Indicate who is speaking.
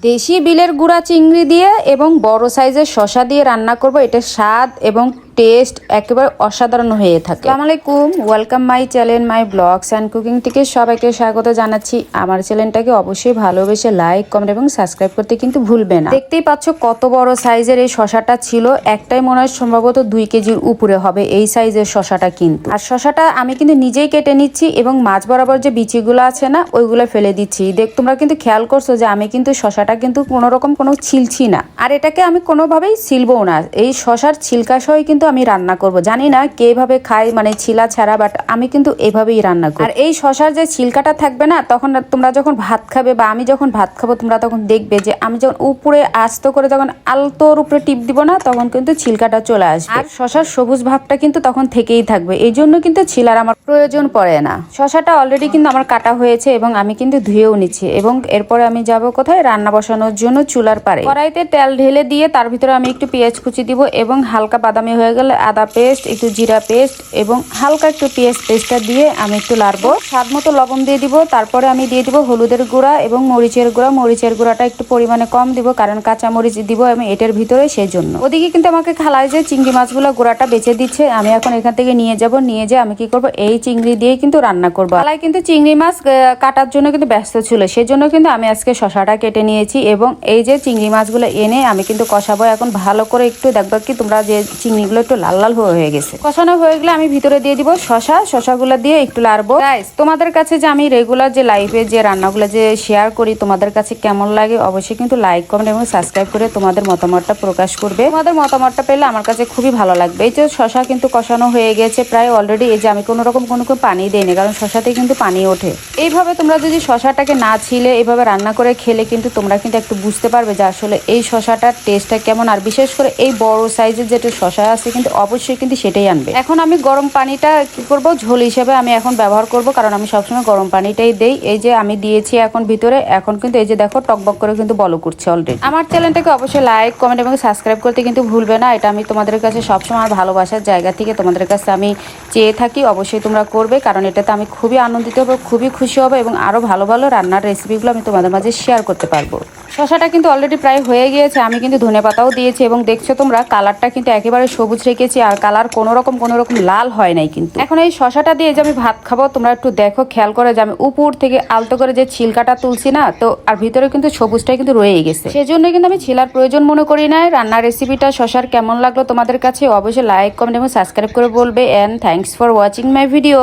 Speaker 1: দেশি বিলের গুঁড়া চিংড়ি দিয়ে এবং বড় সাইজের শসা দিয়ে রান্না করব। এটা স্বাদ এবং টেস্ট একেবারে অসাধারণ হয়ে থাকে। আসসালামু আলাইকুম, welcome my channel my blogs and cooking থেকে সবাইকে স্বাগত জানাচ্ছি। আমার চ্যানেলটাকে অবশ্যই ভালোবেসে লাইক কমেন্ট এবং সাবস্ক্রাইব করতে কিন্তু ভুলবে না। দেখতেই পাচ্ছ কত বড় সাইজের এই শসাটা ছিল, একটাই মনে হয় সম্ভবত 2 কেজির উপরে হবে এই সাইজের শসাটা কিন্তু। আর শসাটা আমি কিন্তু নিজেই কেটে নিচ্ছি এবং মাছ বরাবর যে বিচিগুলো আছে না ওইগুলো ফেলে দিচ্ছি। তোমরা কিন্তু খেয়াল করছো যে আমি কিন্তু শসাটা কিন্তু কোনো রকম কোনো ছিলছি না, আর এটাকে আমি কোনোভাবেই ছিলবও না। এই শসার ছিলকা সহ কিন্তু আমি রান্না করব। জানি না কিভাবে খাই, মানে ছিলা ছাড়া, বাট আমি কিন্তু এভাবেই রান্না করি। আর এই শসার যে ছিলকাটা থাকবে না, তখন তোমরা যখন ভাত খাবে বা আমি যখন ভাত খাবো, তোমরা তখন দেখবে যে আমি যখন উপরে আস্ত করে যখন আলতোর উপরে টিপ দিব না, তখন কিন্তু ছিলকাটা চলে আসবে। আর শসার সবুজ ভাবটা কিন্তু তখন থেকেই থাকবে, এই জন্য কিন্তু ছিলার আমার প্রয়োজন পড়ে না। শসাটা অলরেডি কিন্তু আমার কাটা হয়েছে এবং আমি কিন্তু ধুয়েও নিচ্ছি। এবং এরপরে আমি যাব কোথায়, রান্না বসানোর জন্য চুলার পাড়ে। কড়াইতে তেল ঢেলে দিয়ে তার ভিতরে আমি একটু পেঁয়াজ কুচি দিব এবং হালকা বাদামি হয়ে গেলে আদা পেস্ট, একটু জিরা পেস্ট এবং হালকা একটু পেঁয়াজ পেস্টটা দিয়ে আমি একটু লাড়বো। স্বাদ মতো লবণ দিয়ে দিব। তারপরে আমি দিয়ে দিব হলুদের গুঁড়া এবং মরিচের গুঁড়া। মরিচের গুঁড়াটা একটু পরিমাণে কম দিব, কারণ কাঁচা মরিচ দিব আমি এটার ভিতরে, সেই জন্য। ওদিকে কিন্তু আমাকে খালায় যে চিংড়ি মাছগুলো গুঁড়াটা বেঁচে দিচ্ছে, আমি এখন এখান থেকে নিয়ে যাব। নিয়ে যে আমি কি করব, এই চিংড়ি দিয়ে কিন্তু রান্না করব। খালায় কিন্তু চিংড়ি মাছ কাটার জন্য কিন্তু ব্যস্ত ছিল, সেজন্য কিন্তু আমি আজকে শসাটা কেটে নিয়েছি এবং এই যে চিংড়ি মাছগুলো এনে আমি কিন্তু কষাবো। এখন ভালো করে একটু দেখবা কি তোমরা যে চিংড়িগুলো একটু লাল লাল হয়ে গেছে। কষানো হয়ে গেলে আমি ভিতরে দিয়ে দিব শসাগুলো দিয়ে একটু লাড়বো। গাইস, তোমাদের কাছে যে আমি রেগুলার যে লাইফে যে রান্নাগুলো যে শেয়ার করি, তোমাদের কাছে কেমন লাগে অবশ্যই কিন্তু লাইক কমেন্ট এবং সাবস্ক্রাইব করে তোমাদের মতামতটা প্রকাশ করবে। তোমাদের মতামতটা পেলে আমার কাছে খুবই ভালো লাগবে। এই যে শসা কিন্তু কষানো হয়ে গেছে প্রায় অলরেডি। এই যে আমি কোনো রকম কোনো পানি দেইনি, কারণ শসাতে কিন্তু পানি ওঠে। এইভাবে তোমরা যদি শসাটাকে না ছিলে এইভাবে রান্না করে খেলে কিন্তু তোমরা কিন্তু একটু বুঝতে পারবে যে আসলে এই শসাটার টেস্টটা কেমন। আর বিশেষ করে এই বড় সাইজের যেটা শসা আছে কিন্তু অবশ্যই কিন্তু সেটাই আনবে। এখন আমি গরম পানিটা কি করব, ঝোল হিসেবে আমি এখন ব্যবহার করব, কারণ আমি সবসময় গরম পানিটাই দেই। এই যে আমি দিয়েছি এখন ভিতরে। এখন কিন্তু এই যে দেখো টকবক করে কিন্তু বল করছে অলরেডি। আমার চ্যানেলটাকে অবশ্যই লাইক কমেন্ট এবং সাবস্ক্রাইব করতে কিন্তু ভুলবে না। এটা আমি তোমাদের কাছে সবসময় ভালোবাসার জায়গা থেকে তোমাদের কাছে আমি চেয়ে থাকি। অবশ্যই তোমরা করবে, কারণ এটাতে আমি খুবই আনন্দিত হবো, খুবই খুশি হবো এবং আরো ভালো ভালো রান্নার রেসিপিগুলো আমি তোমাদের মাঝে শেয়ার করতে পারবো। শসাটা কিন্তু অলরেডি প্রায় হয়ে গিয়েছে। আমি কিন্তু ধনেপাতাও দিয়েছি এবং দেখছো তোমরা কালারটা কিন্তু একেবারে সবুজ রেখেছি, আর কালার কোনো রকম লাল হয় নাই কিন্তু। এখন এই শসাটা দিয়ে যে আমি ভাত খাবো, তোমরা একটু দেখো খেয়াল করে যে আমি উপর থেকে আলতো করে যে ছিলকাটা তুলছি না, তো আর ভিতরে কিন্তু সবুজটাই কিন্তু রয়ে গেছে, সেজন্য কিন্তু আমি ছিলার প্রয়োজন মনে করি না। রান্নার রেসিপিটা শসার কেমন লাগলো তোমাদের কাছে অবশ্যই লাইক কমেন্ট এবং সাবস্ক্রাইব করে বলবে। And thanks for watching my video.